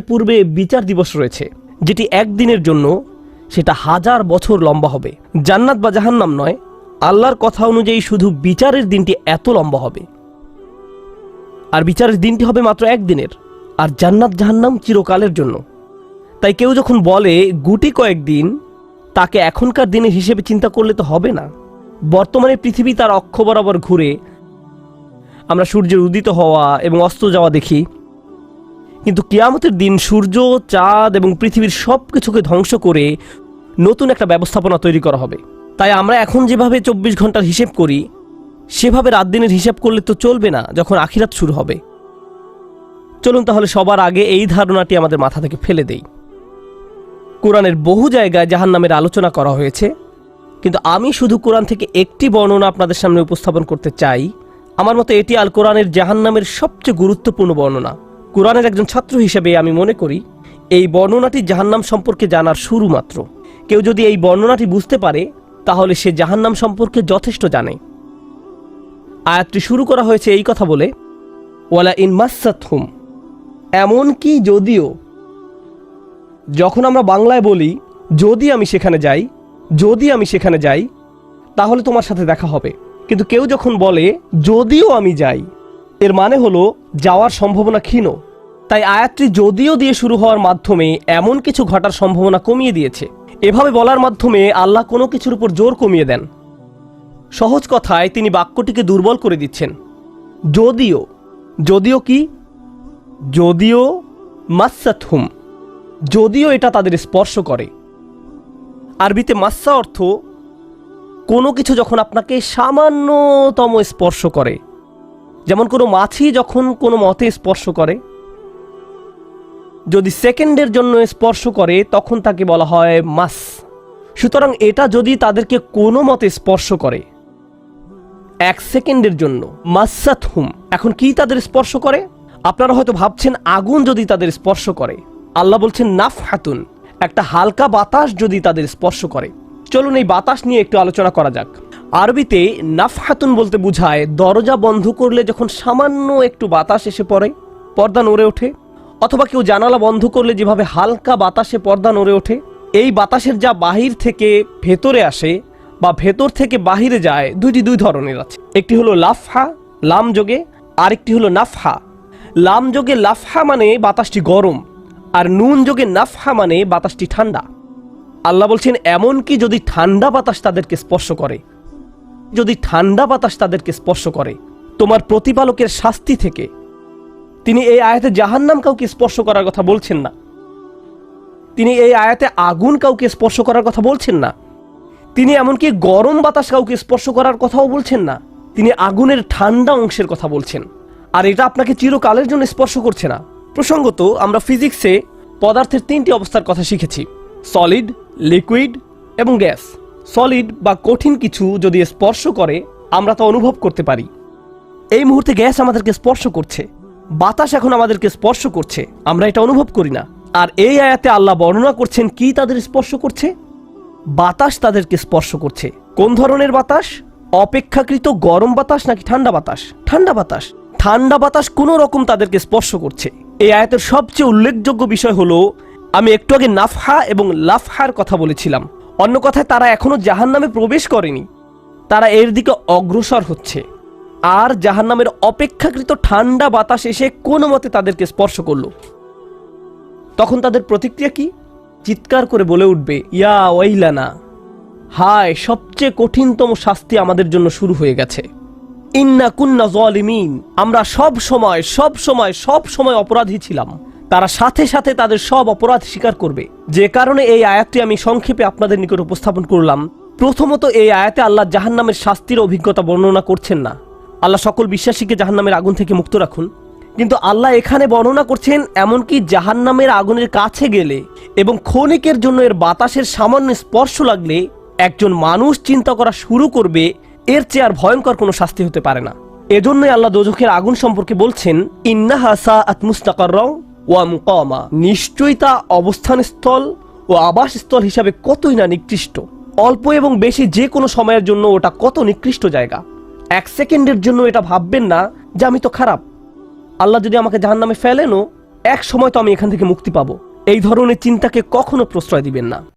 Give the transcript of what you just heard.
পূর্বে বিচার দিবস রয়েছে, যেটি একদিনের জন্য, সেটা 1000 বছর লম্বা হবে। জান্নাত বা জাহান্নাম নয়, আল্লাহর কথা অনুযায়ী শুধু বিচারের দিনটি এত লম্বা হবে। আর বিচারের দিনটি হবে মাত্র একদিনের, আর জান্নাত জাহান্নাম চিরকালের জন্য। তাই কেউ যখন বলে গুটি কয়েকদিন, তাকে এখনকার দিনের হিসেবে চিন্তা করলে তো হবে না। বর্তমানে পৃথিবী তার অক্ষ বরাবর ঘুরে, আমরা সূর্যের উদিত হওয়া এবং অস্ত যাওয়া দেখি, কিন্তু কিয়ামতের দিন সূর্য, চাঁদ এবং পৃথিবীর সব কিছুকে ধ্বংস করে নতুন একটা ব্যবস্থাপনা তৈরি করা হবে। তাই আমরা এখন যেভাবে 24 ঘন্টার হিসেব করি, সেভাবে রাত দিনের হিসাব করলে তো চলবে না যখন আখিরাত শুরু হবে। চলুন তাহলে সবার আগে এই ধারণাটি আমাদের মাথা থেকে ফেলে দেই। কোরআনের বহু জায়গায় জাহান্নামের আলোচনা করা হয়েছে, কিন্তু আমি শুধু কোরআন থেকে একটি বর্ণনা আপনাদের সামনে উপস্থাপন করতে চাই। আমার মতে এটি আল কোরআনের জাহান্নামের সবচেয়ে গুরুত্বপূর্ণ বর্ণনা। কোরআনের একজন ছাত্র হিসেবে আমি মনে করি এই বর্ণনাটি জাহান্নাম সম্পর্কে জানার শুরু মাত্র। কেউ যদি এই বর্ণনাটি বুঝতে পারে, তাহলে সে জাহান্নাম সম্পর্কে যথেষ্ট জানে। আয়াতটি শুরু করা হয়েছে এই কথা বলে, ওয়ালা ইন মাসাতহুম, এমনকি যদিও। যখন আমরা বাংলায় বলি যদি আমি সেখানে যাই, যদি আমি সেখানে যাই, তাহলে তোমার সাথে দেখা হবে। কিন্তু কেউ যখন বলে যদিও আমি যাই, এর মানে হলো যাওয়ার সম্ভাবনা ক্ষীণ। তাই আয়াতটি যদিও দিয়ে শুরু হওয়ার মাধ্যমে এমন কিছু ঘটার সম্ভাবনা কমিয়ে দিয়েছে। এভাবে বলার মাধ্যমে আল্লাহ কোনো কিছুর উপর জোর কমিয়ে দেন। সহজ কথায় তিনি বাক্যটিকে দুর্বল করে দিচ্ছেন। যদিও, যদিও কি? যদিও মাসাতহুম, যদিও এটা তাদের স্পর্শ করে। আরবিতে মাসা অর্থ কোনো কিছু যখন আপনাকে সামান্যতম স্পর্শ করে, যেমন কোনো মাছি যখন কোনো মতে স্পর্শ করে। যদি সেকেন্ডের জন্য স্পর্শ করে তখন তাকে বলা হয় মাস। সুতরাং এটা যদি তাদেরকে কোনো মতে স্পর্শ করে 1 সেকেন্ডের জন্য, মাসাতহুম। এখন কি তাদের স্পর্শ করে? আপনারা হয়তো ভাবছেন আগুন যদি তাদের স্পর্শ করে। আল্লাহ বলছেন নাফহাতুন, একটা হালকা বাতাস যদি তাদের স্পর্শ করে। চলুন এই বাতাস নিয়ে একটু আলোচনা করা যাক। আরবিতে নাফহাতুন বলতে বোঝায় দরজা বন্ধ করলে যখন সামান্য একটু বাতাস এসে পড়ে, পর্দা নড়ে ওঠে, অথবা কেউ জানালা বন্ধ করলে যেভাবে হালকা বাতাসে পর্দা নড়ে ওঠে। এই বাতাসের যা বাহির থেকে ভেতরে আসে বা ভেতর থেকে বাহিরে যায়, দুই ধরনের আছে। একটি হলো লাফহা, লাম যোগে, আরেকটি হলো নাফহা। লাম যোগে লাফহা মানে বাতাসটি গরম, আর নুন যোগে নাফহা মানে বাতাসটি ঠান্ডা। আল্লাহ বলছেন এমনকি যদি ঠান্ডা বাতাস তাদেরকে স্পর্শ করে, যদি ঠান্ডা বাতাস তাদেরকে স্পর্শ করে তোমার প্রতিপালকের শাস্তি থেকে। তিনি এই আয়াতে জাহান্নাম কাউকে স্পর্শ করার কথা বলছেন না। তিনি এই আয়াতে আগুন কাউকে স্পর্শ করার কথা বলছেন না। তিনি এমনকি গরম বাতাস কাউকে স্পর্শ করার কথাও বলছেন না। তিনি আগুনের ঠান্ডা অংশের কথা বলছেন, আর এটা আপনাকে চিরকালের জন্য স্পর্শ করছে না। প্রসঙ্গত, আমরা ফিজিক্সে পদার্থের 3টি অবস্থার কথা শিখেছি: সলিড, লিকুইড এবং গ্যাস। সলিড বা কঠিন কিছু যদি স্পর্শ করে আমরা তা অনুভব করতে পারি। এই মুহূর্তে গ্যাস আমাদেরকে স্পর্শ করছে, বাতাস এখন আমাদেরকে স্পর্শ করছে, আমরা এটা অনুভব করি না। আর এই আয়াতে আল্লাহ বর্ণনা করছেন কি তাদের স্পর্শ করছে? বাতাস তাদেরকে স্পর্শ করছে। কোন ধরনের বাতাস? অপেক্ষাকৃত গরম বাতাস নাকি ঠান্ডা বাতাস? ঠান্ডা বাতাস। ঠান্ডা বাতাস কোনো রকম তাদেরকে স্পর্শ করছে। এই আয়াতের সবচেয়ে উল্লেখযোগ্য বিষয় হলো, আমি একটু আগে নাফহা এবং লাফহার কথা বলেছিলাম। অন্য কথায় তারা এখনো জাহান্নামে প্রবেশ করেনি, তারা এর দিকে অগ্রসর হচ্ছে। আর জাহান্নামের অপেক্ষাকৃত ঠান্ডা বাতাস এসে কোনো মতে তাদেরকে স্পর্শ করলো, তখন তাদের প্রতিক্রিয়া কি? চিৎকার করে বলে উঠবে, ইয়া ওয়াইলানা, হায়, সবচেয়ে কঠিনতম শাস্তি আমাদের জন্য শুরু হয়ে গেছে। ইন্না কুন্না যালিমিন, আমরা সব সময় অপরাধী ছিলাম। তারা সাথে সাথে তাদের সব অপরাধ স্বীকার করবে। যে কারণে এই আয়াতটি আমি সংক্ষেপে আপনাদের নিকট উপস্থাপন করলাম। প্রথমত, এই আয়াতে আল্লাহ জাহান্নামের শাস্তির অভিজ্ঞতা বর্ণনা করছেন না। আল্লাহ সকল বিশ্বাসীকে জাহান্নামের আগুন থেকে মুক্ত রাখুন। কিন্তু আল্লাহ এখানে বর্ণনা করছেন এমনকি জাহান্নামের আগুনের কাছে গেলে এবং ক্ষণিকের জন্য এর বাতাসের সামান্য স্পর্শ লাগলে একজন মানুষ চিন্তা করা শুরু করবে এর চেয়ে আর ভয়ঙ্কর কোনো শাস্তি হতে পারে না। এজন্যই আল্লাহ দোজখের আগুন সম্পর্কে বলছেন, ইন্নাহা সাআত মুস্তাকাররাও ওয়া মুকামা, নিশ্চয়ই তা অবস্থানস্থল ও আবাসস্থল হিসাবে কতই না নিকৃষ্ট। অল্প এবং বেশি যে কোনো সময়ের জন্য ওটা কত নিকৃষ্ট জায়গা। 1 সেকেন্ডের জন্য এটা ভাববেন না যে আমি তো খারাপ। আল্লাহ যদি আমাকে জাহান্নামে ফেলেনও এক সময় তো আমি এখান থেকে মুক্তি পাবো, এই ধরনের চিন্তাকে কখনো প্রশ্রয় দিবেন না।